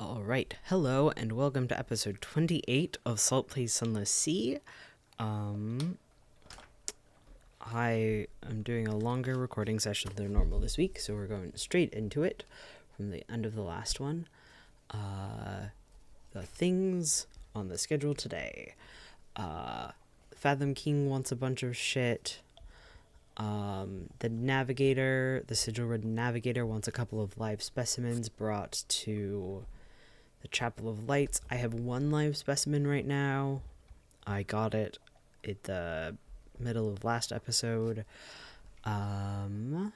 Alright, hello and welcome to episode 28 of Salt Plays Sunless Sea. I am doing a longer recording session than normal this week, so we're going straight into it from the end of the last one. The things on the schedule today. Fathom King wants a bunch of shit. The Sigil Ridden Navigator wants a couple of live specimens brought to the Chapel of Lights. I have one live specimen right now. I got it at the middle of last episode. The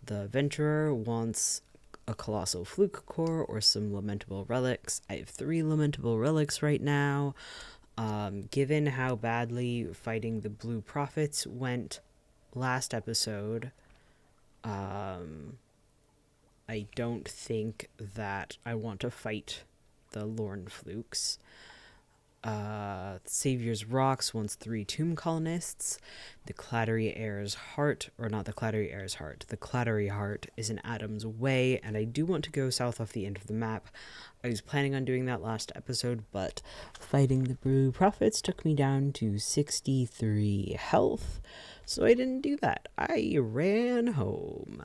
Venturer wants a Colossal Fluke Core or some Lamentable Relics. I have 3 Lamentable Relics right now. Given how badly fighting the Blue Prophets went last episode, I don't think that I want to fight the Lorn Flukes. Savior's Rocks wants 3 Tomb Colonists. The Clattery Heir's Heart, or not the Clattery Heir's Heart, the Clattery Heart is in Adam's Way, and I do want to go south off the end of the map. I was planning on doing that last episode, but fighting the Blue Prophets took me down to 63 health, so I didn't do that. I ran home.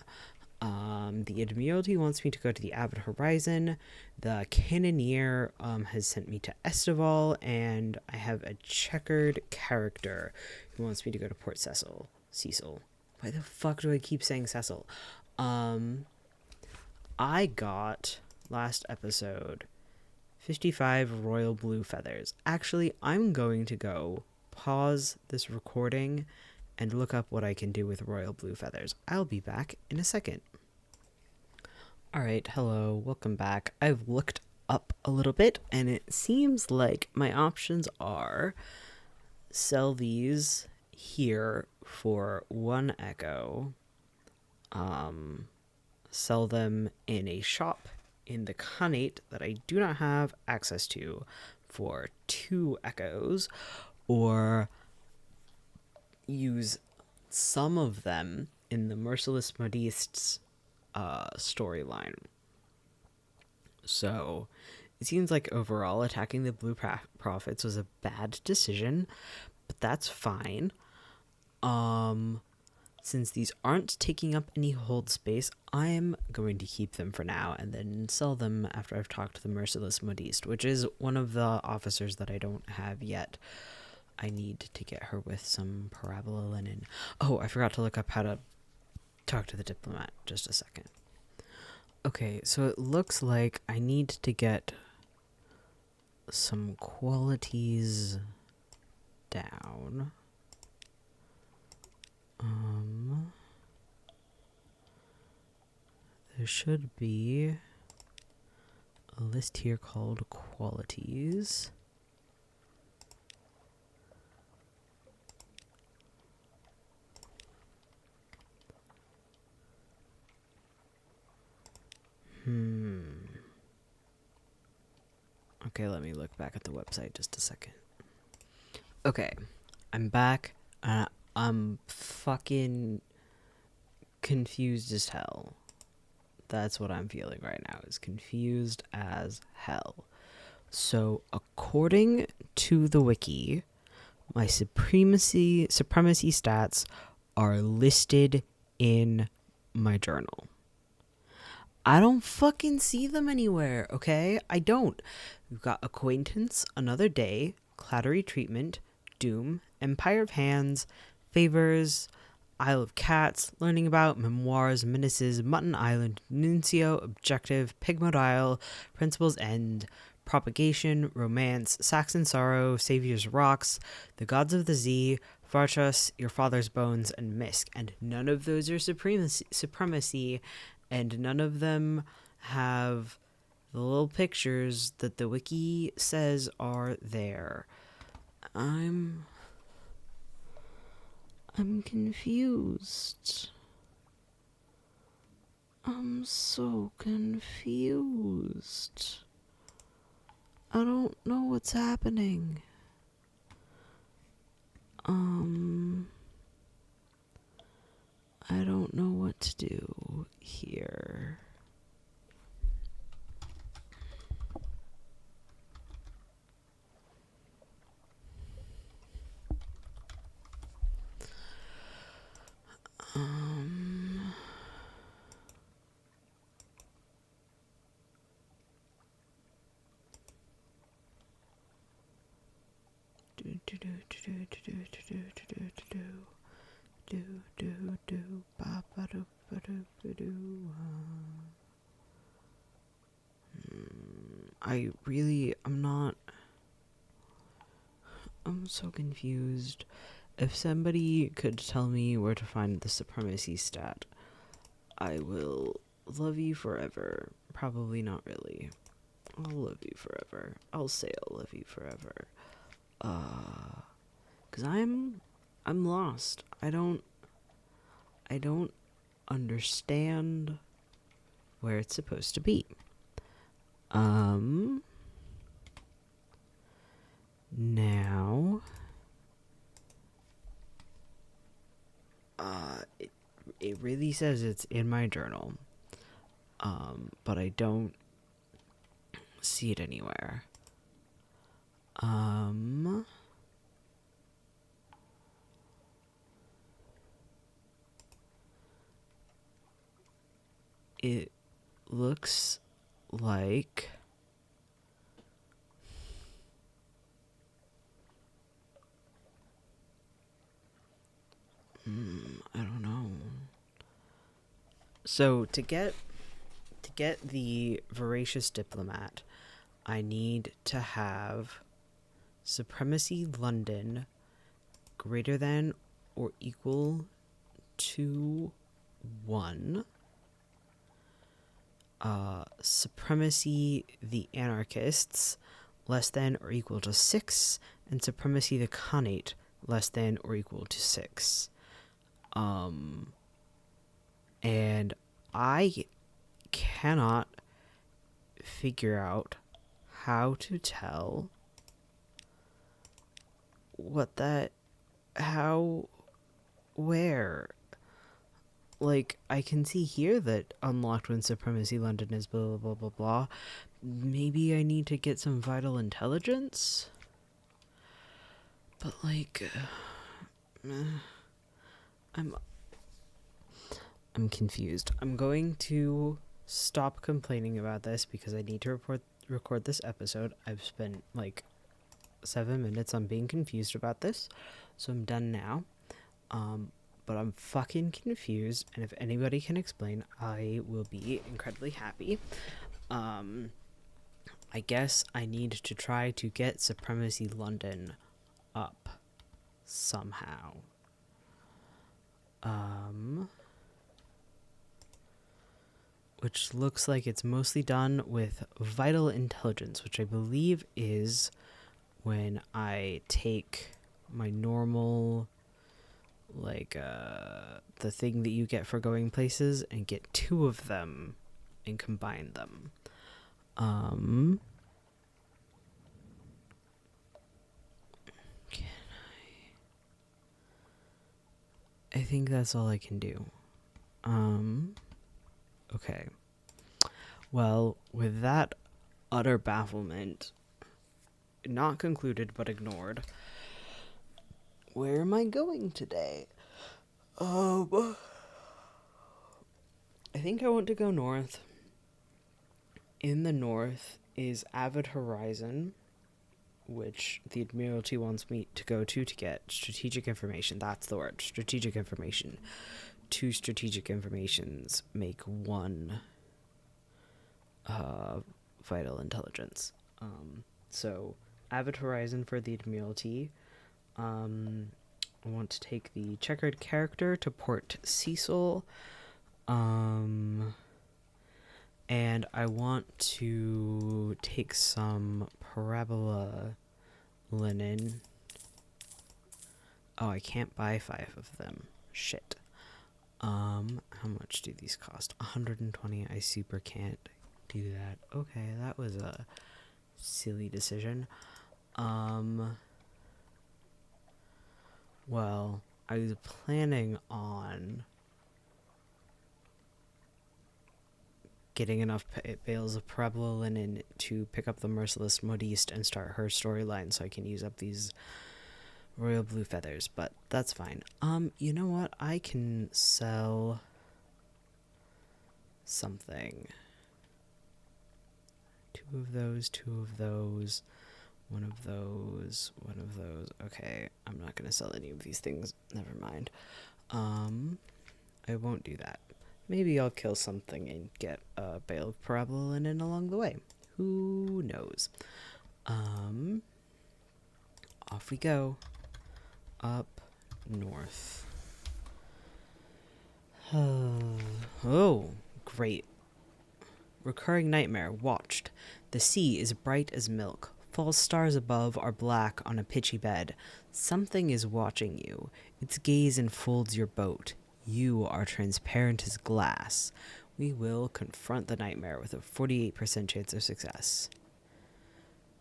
The Admiralty wants me to go to the Abbot Horizon. The Cannoneer has sent me to Estival, and I have a checkered character who wants me to go to Port Cecil. Why the fuck do I keep saying Cecil? I got, last episode, 55 royal blue feathers. Actually, I'm going to go pause this recording and look up what I can do with royal blue feathers. I'll be back in a second. Alright, hello, welcome back. I've looked up a little bit, and it seems like my options are sell these here for 1 echo, sell them in a shop in the Khanate that I do not have access to for 2 echoes, or use some of them in the Merciless Modistes storyline. So it seems like overall attacking the Blue Prophets was a bad decision, but that's fine. Since these aren't taking up any hold space, I'm going to keep them for now and then sell them after I've talked to the Merciless Modiste, which is one of the officers that I don't have yet. I need to get her with some parabola linen. Oh, I forgot to look up how to talk to the diplomat. Just a second. Okay, so it looks like I need to get some qualities down. There should be a list here called qualities. Okay, let me look back at the website just a second. Okay, I'm back. I'm fucking confused as hell. That's what I'm feeling right now, is confused as hell. So, according to the wiki, my supremacy stats are listed in my journal. I don't fucking see them anywhere, okay? I don't. We've got Acquaintance, Another Day, Clattery Treatment, Doom, Empire of Hands, Favors, Isle of Cats, Learning About, Memoirs, Menaces, Mutton Island, Nuncio, Objective, Pigmont Isle, Principles End, Propagation, Romance, Saxon Sorrow, Savior's Rocks, The Gods of the Z, Farchus, Your Father's Bones, and Misk. And none of those are supremacy, and none of them have the little pictures that the wiki says are there. I'm confused. I'm so confused. I don't know what's happening. I don't know what to do here. I'm so confused. If somebody could tell me where to find the supremacy stat, I will love you forever. Probably not really. I'll love you forever. I'll say I'll love you forever. Cause I'm lost. I don't understand where it's supposed to be. Now, it really says it's in my journal. But I don't see it anywhere. It looks like I don't know. So to get the voracious diplomat, I need to have supremacy London greater than or equal to 1. Supremacy the anarchists less than or equal to 6, and supremacy the Khanate less than or equal to 6. And I cannot figure out how to tell where. Like, I can see here that unlocked when supremacy London is blah blah blah blah blah. Maybe I need to get some vital intelligence? But like, I'm confused. I'm going to stop complaining about this because I need to record this episode. I've spent like 7 minutes on being confused about this, so I'm done now. But I'm fucking confused, and if anybody can explain, I will be incredibly happy. I guess I need to try to get Supremacy London up somehow. Which looks like it's mostly done with vital intelligence, which I believe is when I take my normal, like, the thing that you get for going places and get 2 of them and combine them. I think that's all I can do. Okay. Well, with that utter bafflement, not concluded but ignored, where am I going today? I think I want to go north. In the north is Avid Horizon, which the Admiralty wants me to go to get strategic information. That's the word, strategic information. 2 strategic informations make 1 vital intelligence. So Avid Horizon for the Admiralty. I want to take the checkered character to Port Cecil. And I want to take some parabola linen. Oh, I can't buy 5 of them. Shit. How much do these cost? 120. I super can't do that. Okay, that was a silly decision. Well, I was planning on getting enough bales of parabola linen to pick up the merciless modiste and start her storyline so I can use up these royal blue feathers, but that's fine. You know what? I can sell something. 2 of those, 2 of those. One of those. Okay, I'm not gonna sell any of these things. Never mind. I won't do that. Maybe I'll kill something and get a bale of parabola in along the way. Who knows? Off we go. Up north. Oh, great. Recurring nightmare. Watched. The sea is bright as milk. False stars above are black on a pitchy bed. Something is watching you. Its gaze enfolds your boat. You are transparent as glass. We will confront the nightmare with a 48% chance of success.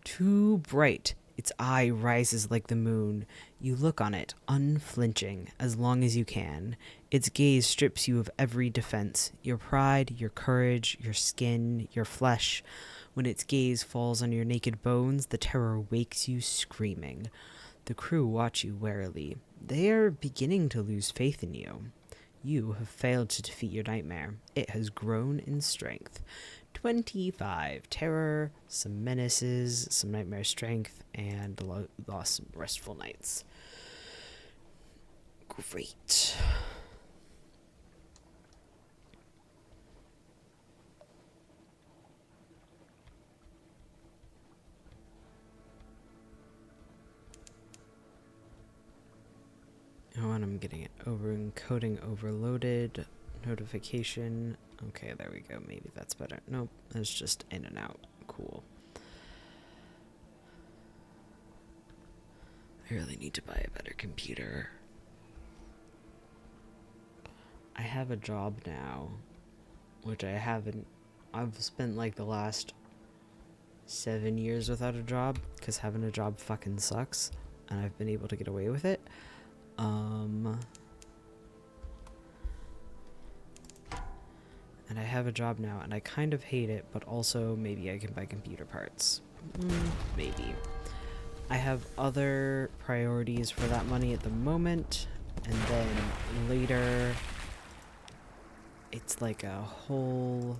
Too bright. Its eye rises like the moon. You look on it, unflinching, as long as you can. Its gaze strips you of every defense, your pride, your courage, your skin, your flesh. When its gaze falls on your naked bones, the terror wakes you screaming. The crew watch you warily. They are beginning to lose faith in you. You have failed to defeat your nightmare. It has grown in strength. 25 terror, some menaces, some nightmare strength, and lost some restful nights. Great. Oh, and I'm getting it over encoding overloaded notification. Okay, there we go. Maybe that's better. Nope, it's just in and out. Cool. I really need to buy a better computer. I have a job now, which I haven't. I've spent like the last 7 years without a job because having a job fucking sucks, and I've been able to get away with it. And I have a job now, and I kind of hate it, but also maybe I can buy computer parts. Maybe. I have other priorities for that money at the moment, and then later, it's like a whole...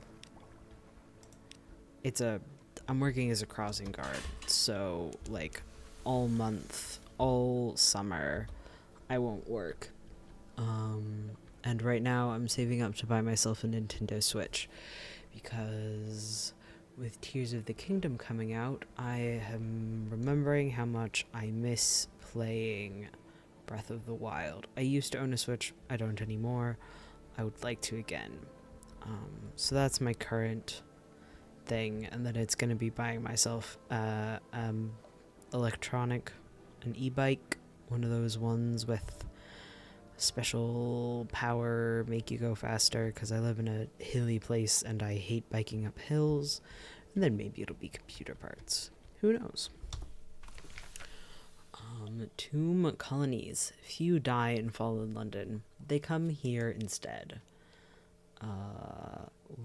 I'm working as a crossing guard, so, like, all month, all summer, I won't work. And right now I'm saving up to buy myself a Nintendo Switch because with Tears of the Kingdom coming out, I am remembering how much I miss playing Breath of the Wild. I used to own a Switch, I don't anymore. I would like to again. So that's my current thing, and then it's going to be buying myself an e-bike, one of those ones with special power, make you go faster, because I live in a hilly place and I hate biking up hills. And then maybe it'll be computer parts. Who knows? Tomb colonies. Few die and fall in London. They come here instead.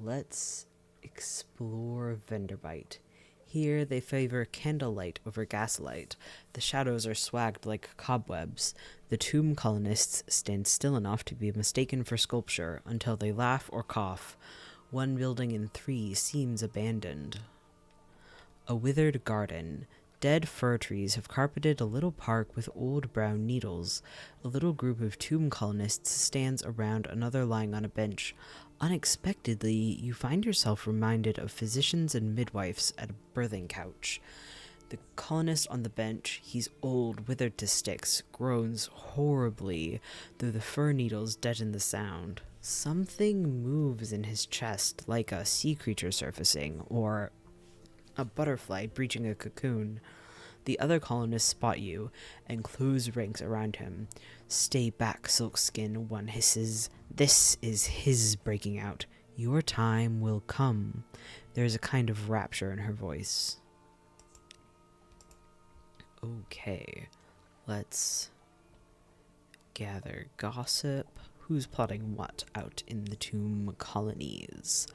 Let's explore Venderbite. Here they favor candlelight over gaslight. The shadows are swagged like cobwebs. The tomb colonists stand still enough to be mistaken for sculpture until they laugh or cough. One building in 3 seems abandoned. A withered garden. Dead fir trees have carpeted a little park with old brown needles. A little group of tomb colonists stands around another lying on a bench. Unexpectedly, you find yourself reminded of physicians and midwives at a birthing couch. The colonist on the bench, he's old, withered to sticks, groans horribly, though the fir needles deaden the sound. Something moves in his chest, like a sea creature surfacing, or a butterfly breaching a cocoon. The other colonists spot you and close ranks around him. "Stay back, Silkskin," one hisses. This is his breaking out. Your time will come. There is a kind of rapture in her voice. Okay, let's gather gossip. Who's plotting what out in the tomb colonies?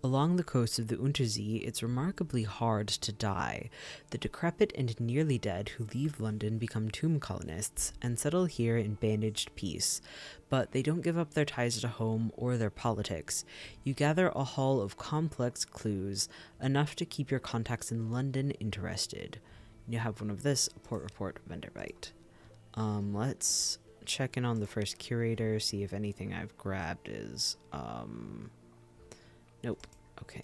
Along the coast of the Untersee, it's remarkably hard to die. The decrepit and nearly dead who leave London become tomb colonists and settle here in bandaged peace. But they don't give up their ties to home or their politics. You gather a haul of complex clues, enough to keep your contacts in London interested. You have one of this, a port report, vendor bite. Let's check in on the first curator, see if anything I've grabbed is, nope. Okay.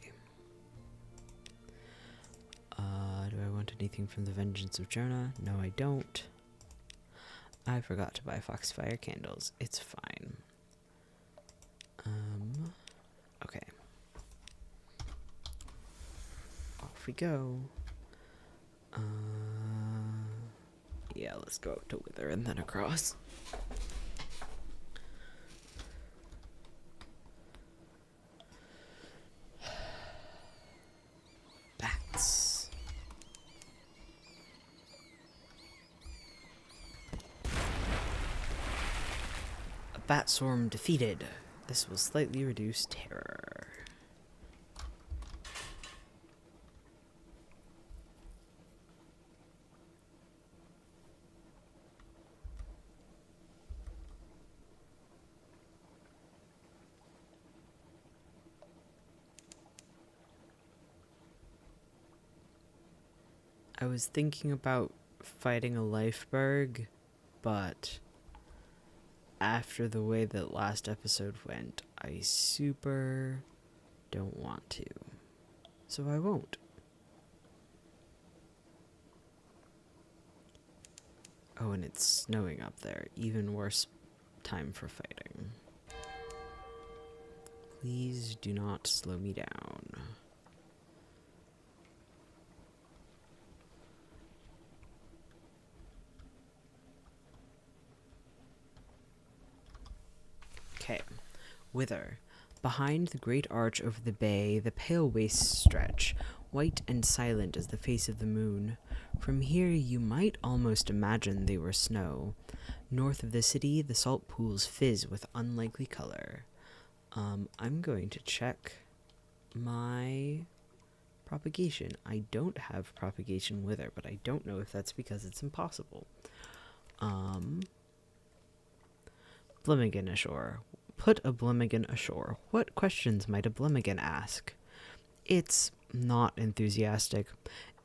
Do I want anything from the Vengeance of Jonah? No, I don't. I forgot to buy Foxfire candles. It's fine. Okay. Off we go. Yeah, let's go out to Wither and then across. Bats. A bat swarm defeated. This will slightly reduce terror. I was thinking about fighting a Lifeberg, but after the way that last episode went, I super don't want to. So I won't. Oh, and it's snowing up there. Even worse time for fighting. Please do not slow me down. Okay. Wither. Behind the great arch over the bay, the pale wastes stretch, white and silent as the face of the moon. From here you might almost imagine they were snow. North of the city, the salt pools fizz with unlikely color. I'm going to check my propagation. I don't have propagation Wither, but I don't know if that's because it's impossible. Blimmigan ashore. Put a Blimmigan ashore. What questions might a Blimmigan ask? It's not enthusiastic.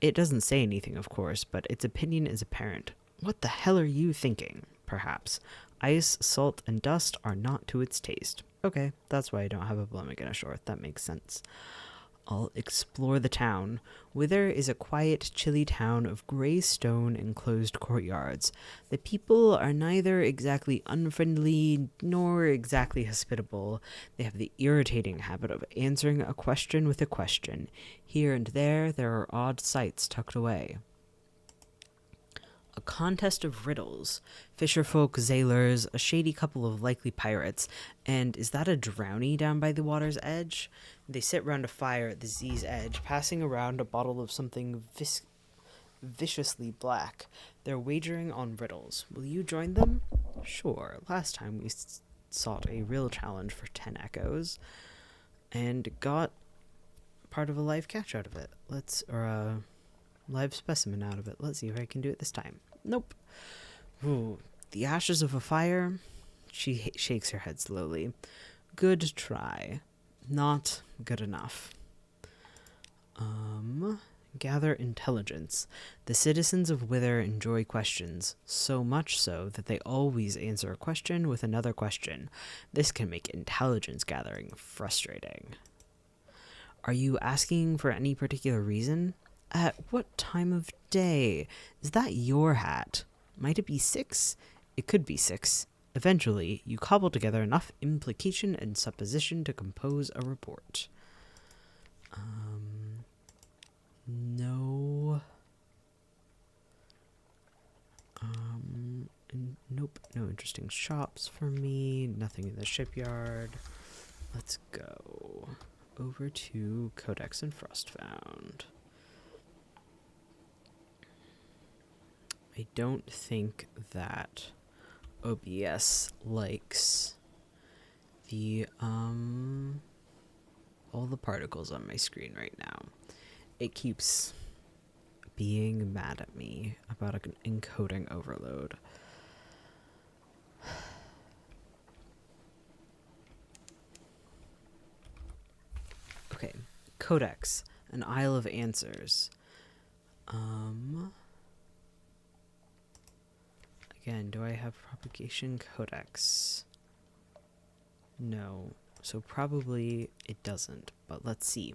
It doesn't say anything, of course, but its opinion is apparent. What the hell are you thinking? Perhaps. Ice, salt, and dust are not to its taste. Okay, that's why I don't have a Blimmigan ashore. That makes sense. I'll explore the town. Wither is a quiet, chilly town of gray stone and closed courtyards. The people are neither exactly unfriendly nor exactly hospitable. They have the irritating habit of answering a question with a question. Here and there are odd sights tucked away. A contest of riddles. Fisherfolk, sailors, a shady couple of likely pirates, and is that a drowny down by the water's edge? They sit round a fire at the sea's edge, passing around a bottle of something viciously black. They're wagering on riddles. Will you join them? Sure. Last time we sought a real challenge for 10 echoes, and got part of a live catch out of it. Or a live specimen out of it. Let's see if I can do it this time. Nope. Ooh, the ashes of a fire? She shakes her head slowly. Good try. Not good enough. Gather intelligence. The citizens of Wither enjoy questions, so much so that they always answer a question with another question. This can make intelligence gathering frustrating. Are you asking for any particular reason? At what time of day? Is that your hat? Might it be 6? It could be 6. Eventually, you cobble together enough implication and supposition to compose a report. No. Nope, no interesting shops for me. Nothing in the shipyard. Let's go over to Codex and Frostbound. I don't think that OBS likes the all the particles on my screen right now. It keeps being mad at me about an encoding overload. Okay, Codex, an Isle of Answers. Again, do I have propagation codex? No. So probably it doesn't, but let's see.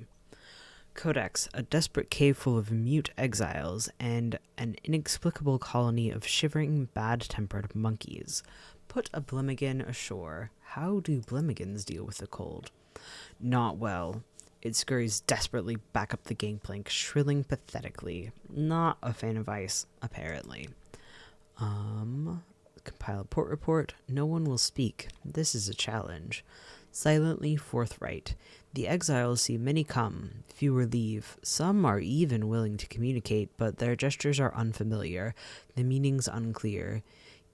Codex, a desperate cave full of mute exiles and an inexplicable colony of shivering, bad-tempered monkeys. Put a Blemmigan ashore. How do Blemmigans deal with the cold? Not well. It scurries desperately back up the gangplank, shrilling pathetically. Not a fan of ice, apparently. Compile a port report. No one will speak. This is a challenge. Silently forthright. The exiles see many come, fewer leave. Some are even willing to communicate, but their gestures are unfamiliar, the meanings unclear.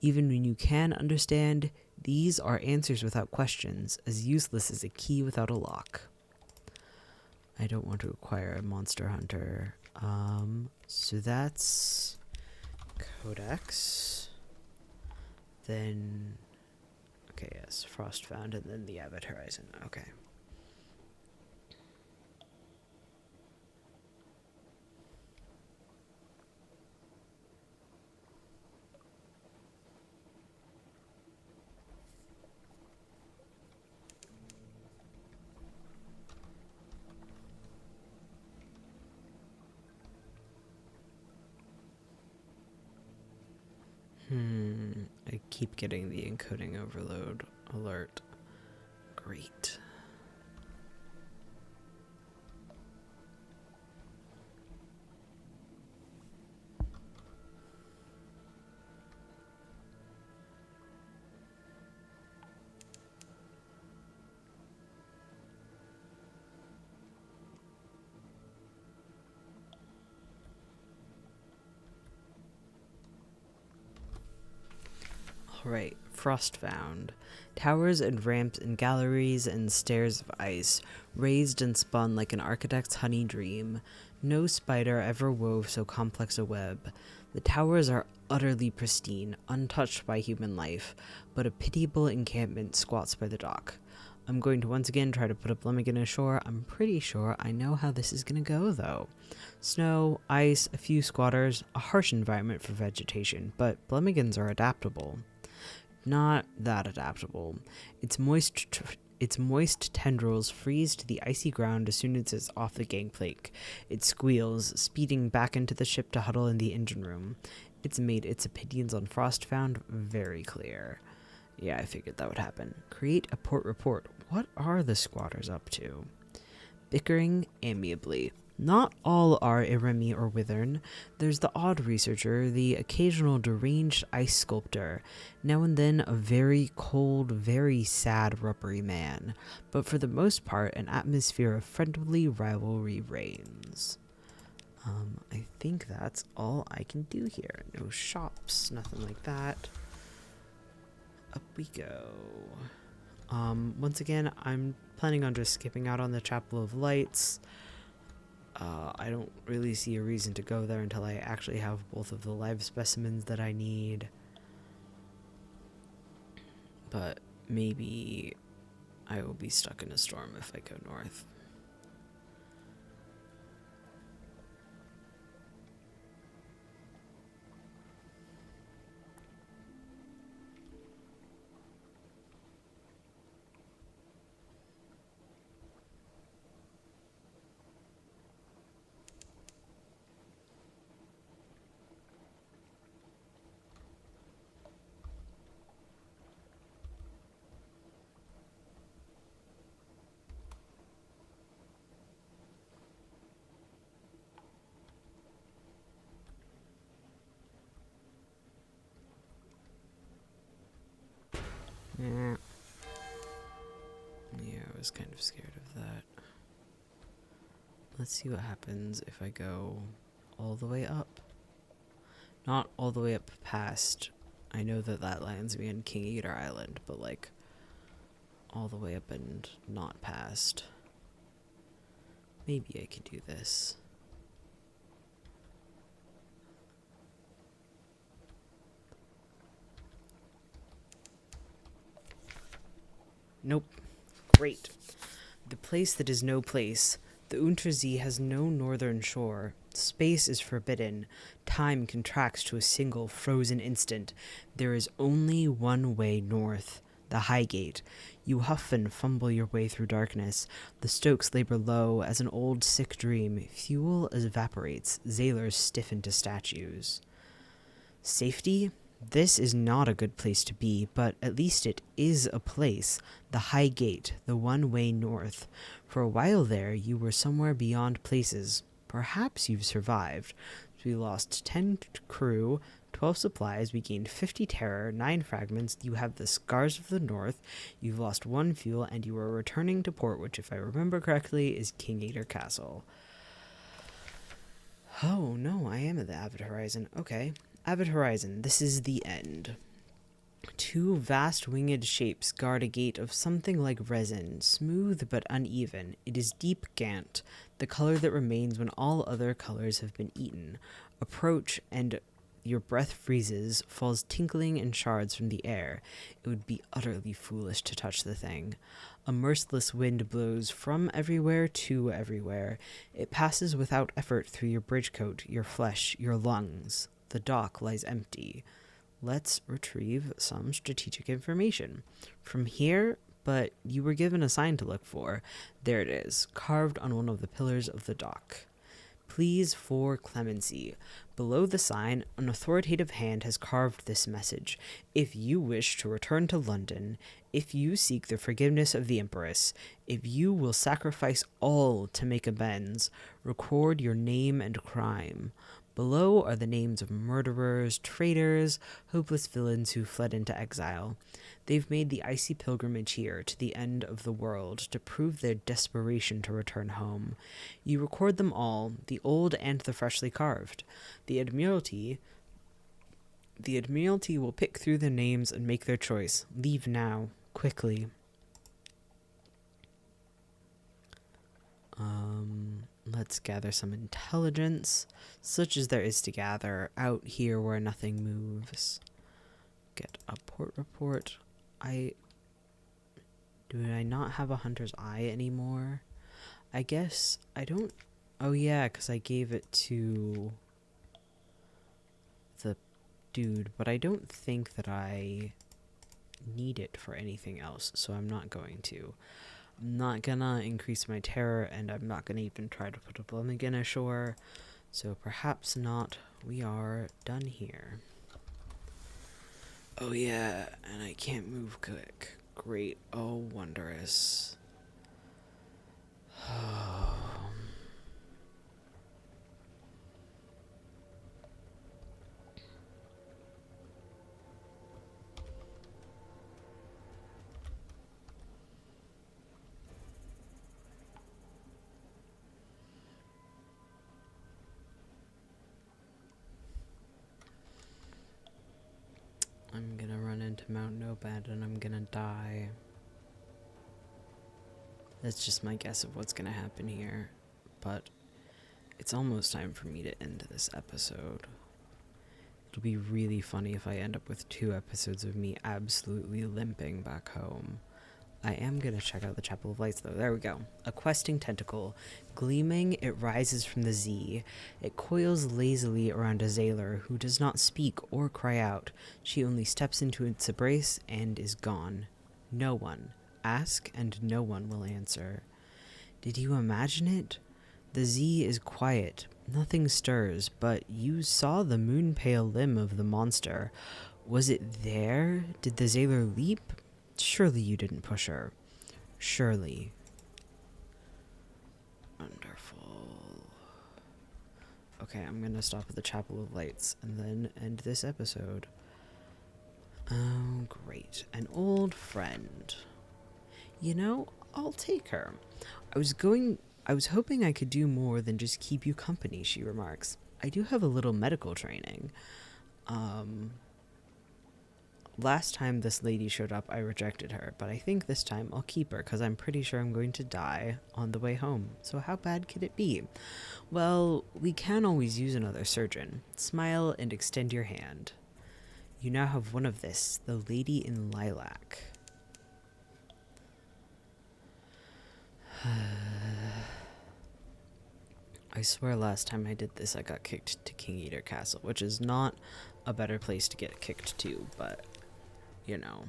Even when you can understand, these are answers without questions, as useless as a key without a lock. I don't want to acquire a monster hunter. So that's Codex. Then, okay, yes, Frost Found, and then the Avid Horizon. Okay. I keep getting the encoding overload alert. Great. Alright, Frost Found. Towers and ramps and galleries and stairs of ice, raised and spun like an architect's honey dream. No spider ever wove so complex a web. The towers are utterly pristine, untouched by human life, but a pitiable encampment squats by the dock. I'm going to once again try to put a Blemmigan ashore. I'm pretty sure I know how this is going to go, though. Snow, ice, a few squatters, a harsh environment for vegetation, but Blemmigans are adaptable. Not that adaptable. Its moist tendrils freeze to the icy ground as soon as it's off the gangplank. It squeals, speeding back into the ship to huddle in the engine room. It's made its opinions on Frost Found very clear. Yeah, I figured that would happen. Create a port report. What are the squatters up to? Bickering amiably. Not all are Iremi or Withern. There's the odd researcher, the occasional deranged ice sculptor, now and then a very cold, very sad rubbery man, but for the most part an atmosphere of friendly rivalry reigns. I think that's all I can do here. No shops, nothing like that. Up we go. Once again, I'm planning on just skipping out on the Chapel of Lights. I don't really see a reason to go there until I actually have both of the live specimens that I need. But maybe I will be stuck in a storm if I go north. Yeah. Yeah, I was kind of scared of that. Let's see what happens if I go all the way up. Not all the way up past. I know that that lands me on King Eater Island, but like all the way up and not past. Maybe I could do this. Nope. Great. The place that is no place. The Untersee has no northern shore. Space is forbidden. Time contracts to a single frozen instant. There is only one way north, the High Gate. You huff and fumble your way through darkness. The Stokes labor low as an old sick dream. Fuel evaporates. Sailors stiffen to statues. Safety? This is not a good place to be, but at least it is a place. The High Gate, the one way north. For a while there, you were somewhere beyond places. Perhaps you've survived. We lost 10 crew, 12 supplies, we gained 50 terror, 9 fragments, you have the scars of the north, you've lost 1 fuel, and you are returning to port, which, if I remember correctly, is King Eater Castle. Oh, no, I am at the Avid Horizon. Okay. Avid Horizon, this is the end. 2 vast winged shapes guard a gate of something like resin, smooth but uneven. It is deep gant, the color that remains when all other colors have been eaten. Approach, and your breath freezes, falls tinkling in shards from the air. It would be utterly foolish to touch the thing. A merciless wind blows from everywhere to everywhere. It passes without effort through your bridgecoat, your flesh, your lungs. The dock lies empty. Let's retrieve some strategic information. From here, but you were given a sign to look for. There it is, carved on one of the pillars of the dock. Pleas for clemency. Below the sign, an authoritative hand has carved this message. If you wish to return to London, if you seek the forgiveness of the Empress, if you will sacrifice all to make amends, record your name and crime. Below are the names of murderers, traitors, hopeless villains who fled into exile. They've made the icy pilgrimage here to the end of the world to prove their desperation to return home. You record them all, the old and the freshly carved. The Admiralty will pick through the names and make their choice. Leave now, quickly. Let's gather some intelligence, such as there is to gather out here where nothing moves. Get a port report. Do I not have a hunter's eye anymore? I guess I don't. Oh yeah, because I gave it to the dude, but I don't think that I need it for anything else, so I'm not going to. I'm not gonna increase my terror, and I'm not gonna even try to put a Blummigan ashore, so perhaps not. We are done here. Oh yeah, and I can't move quick. Great. Oh, wondrous. I'm gonna run into Mount Nobad and I'm gonna die. That's just my guess of what's gonna happen here. But it's almost time for me to end this episode. It'll be really funny if I end up with 2 episodes of me absolutely limping back home. I am gonna check out the Chapel of Lights, though. There we go. A questing tentacle. Gleaming, it rises from the sea. It coils lazily around a sailor who does not speak or cry out. She only steps into its embrace and is gone. No one. Ask, and no one will answer. Did you imagine it? The sea is quiet. Nothing stirs, but you saw the moon-pale limb of the monster. Was it there? Did the sailor leap? Surely you didn't push her. Surely. Wonderful. Okay, I'm gonna stop at the Chapel of Lights and then end this episode. Oh, great. An old friend. You know, I'll take her. I was hoping I could do more than just keep you company, she remarks. I do have a little medical training. Last time this lady showed up, I rejected her, but I think this time I'll keep her because I'm pretty sure I'm going to die on the way home. So how bad could it be? Well, we can always use another surgeon. Smile and extend your hand. You now have one of this, the Lady in Lilac. I swear last time I did this I got kicked to King Eater Castle, which is not a better place to get kicked to, but, you know.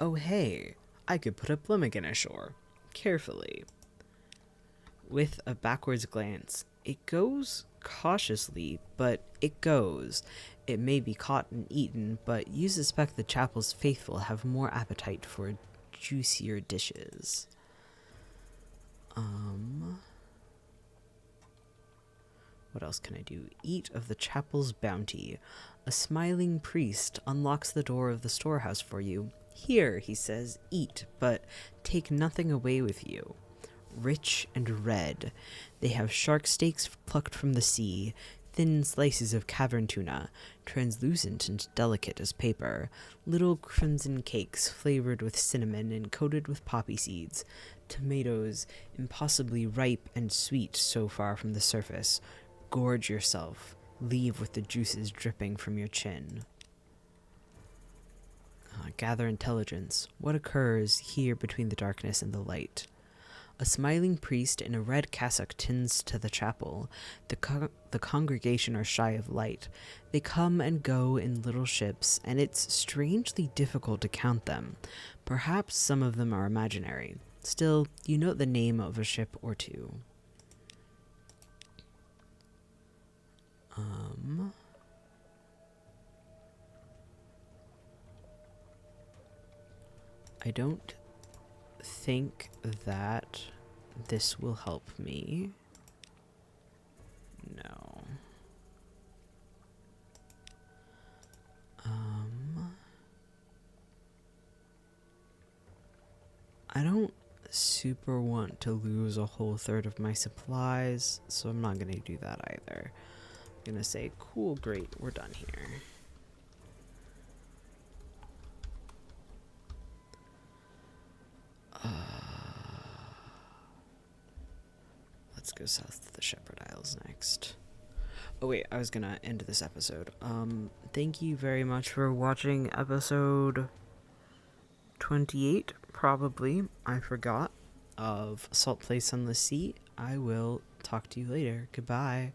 Oh hey, I could put a Blimmigan ashore. Carefully. With a backwards glance, it goes cautiously, but it goes. It may be caught and eaten, but you suspect the chapel's faithful have more appetite for juicier dishes. What else can I do? Eat of the chapel's bounty. A smiling priest unlocks the door of the storehouse for you. Here, he says, eat, but take nothing away with you. Rich and red. They have shark steaks plucked from the sea, thin slices of cavern tuna, translucent and delicate as paper, little crimson cakes flavored with cinnamon and coated with poppy seeds, tomatoes impossibly ripe and sweet so far from the surface. Gorge yourself. Leave with the juices dripping from your chin. Gather intelligence. What occurs here between the darkness and the light? A smiling priest in a red cassock tends to the chapel. The congregation are shy of light. They come and go in little ships, and it's strangely difficult to count them. Perhaps some of them are imaginary. Still, you note the name of a ship or two. I don't think that this will help me. No. I don't super want to lose a whole third of my supplies, so I'm not going to do that either. I'm going to say, cool, great, we're done here. Let's go south to the Shepherd Isles next. Oh wait, I was gonna end this episode. Thank you very much for watching episode 28, probably, I forgot, of Salt Place Sunless Sea. I will talk to you later. Goodbye.